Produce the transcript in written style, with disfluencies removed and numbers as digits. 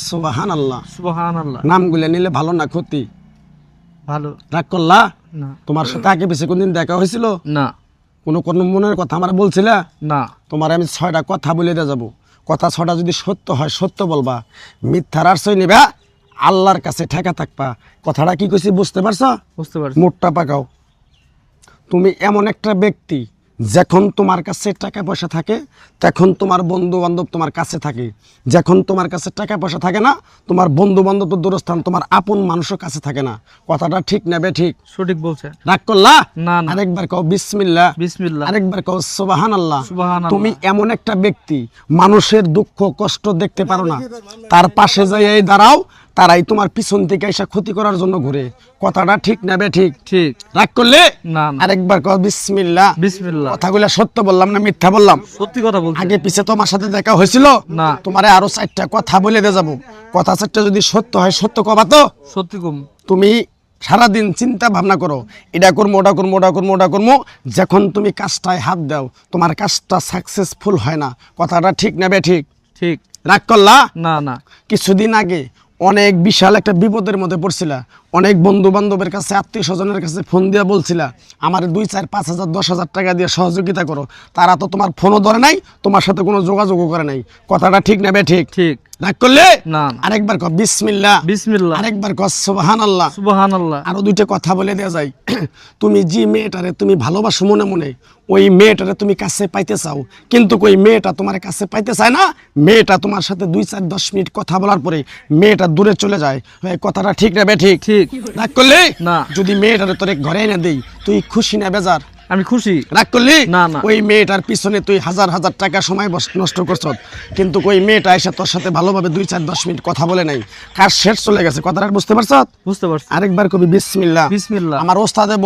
সুবহানাল্লাহ। সুবহানাল্লাহ। নামগুলো নিলে ভালো না ক্ষতি? ভালো। রাগ করলা? না। তোমার সাথে আগে পিছে কোনদিন দেখা হয়েছিল? না। কোনো মনের কথা আমার বলছিলা? না। তোমার আমি 6টা কথা বলে দিয়ে যাবো। কথা 6টা যদি সত্য হয় সত্য বলবা, মিথ্যার আশ্রয় নিবা, আল্লাহর কাছে ঠেকা থাকবা। কথাটা কি কইছি বুঝতে পারছো? বুঝতে পারছি। মোটটা পাকাও। তুমি এমন একটা ব্যক্তি, যখন তোমার কাছে টাকা পয়সা থাকে তখন তোমার বন্ধু বান্ধব তোমার কাছে থাকে, যখন তোমার কাছে টাকা পয়সা থাকে না তোমার বন্ধু বান্ধব তো দূরস্থান, তোমার আপন মানুষের কাছে থাকে না। কথাটা ঠিক না বে ঠিক? সঠিক বলছে। রাগ করলা? না না। আরেকবার কও বিসমিল্লাহ। বিসমিল্লাহ। আরেকবার কও সুবহানাল্লাহ। সুবহানাল্লাহ। তুমি এমন একটা ব্যক্তি, মানুষের দুঃখ কষ্ট দেখতে পারো না, তার পাশে যাই দাঁড়াও, তারাই তোমার পিছন থেকে এসে ক্ষতি করার জন্য ঘুরে। কথাটা ঠিক না বে ঠিক? ঠিক। রাগ করলে? না না। আরেকবার কও বিসমিল্লাহ। বিসমিল্লাহ। কথাগুলো সত্য বললাম না মিথ্যা বললাম? সত্যি কথা বলছে। আগে পিছে তোমার সাথে দেখা হয়েছিল? না। তোমারে আরো 4টা কথা বলে দিয়ে যাবো। কথা 4টা যদি সত্য হয় সত্য কবা তো? সত্যি কম। তুমি সারাদিন চিন্তা ভাবনা করো, এটা করবো ওটা করবো ওটা করবো ওটা করবো, যখন তুমি কাজটায় হাত দাও তোমার কাজটা সাকসেসফুল হয় না। কথাটা ঠিক না বে ঠিক? ঠিক। রাগ করলা? না না। কিছুদিন আগে অনেক বিশাল একটা বিপদের মধ্যে পড়ছিলা, অনেক বন্ধু বান্ধবের কাছে আত্মীয় স্বজনের কাছে ফোন দিয়ে বলছিলা আমার 2, 4, 5 হাজার 10 হাজার টাকা দিয়ে সহযোগিতা করো, তারা তো তোমার ফোনও ধরে নাই, তোমার সাথে কোনো যোগাযোগও করে নাই। কথাটা ঠিক না বে ঠিক? ঠিক। রাগ করলে? না। আরেকবার কও বিসমিল্লাহ। বিসমিল্লাহ। আরেকবার কও সুবহানাল্লাহ। সুবহানাল্লাহ। আরো 2টা কথা বলে দেওয়া যায়। তুমি যে মেয়েটারে তুমি ভালোবাসো মনে মনে, ওই মেয়েটারে তুমি কাছে পাইতে চাও, কিন্তু ওই মেয়েটা তোমার কাছে পাইতে চায় না। মেয়েটা তোমার সাথে 2, 4, 10 মিনিট কথা বলার পরে মেয়েটা দূরে চলে যায়। এই কথাটা ঠিক না বে ঠিক? ঠিক। রাগ করলে? না। যদি মেয়েটারে তোরে ঘরে এনে দেই তুই খুশি না বেজার? আমি খুশি। রাগ করলি? না না। ওই মেয়েটার পিছনে তুই হাজার হাজার টাকা সময় নষ্ট করছ, কিন্তু ওই মেয়েটা এসে তোর সাথে ভালোভাবে 2, 4, 10 মিনিট কথা বলে নাই, কাজ শেষ চলে গেছে। কথাটা বুঝতে পারছ? বুঝতে পারছি। আরেকবার কবি বিসমিল্লাহ। বিসমিল্লাহ। আমার ওস্তাদে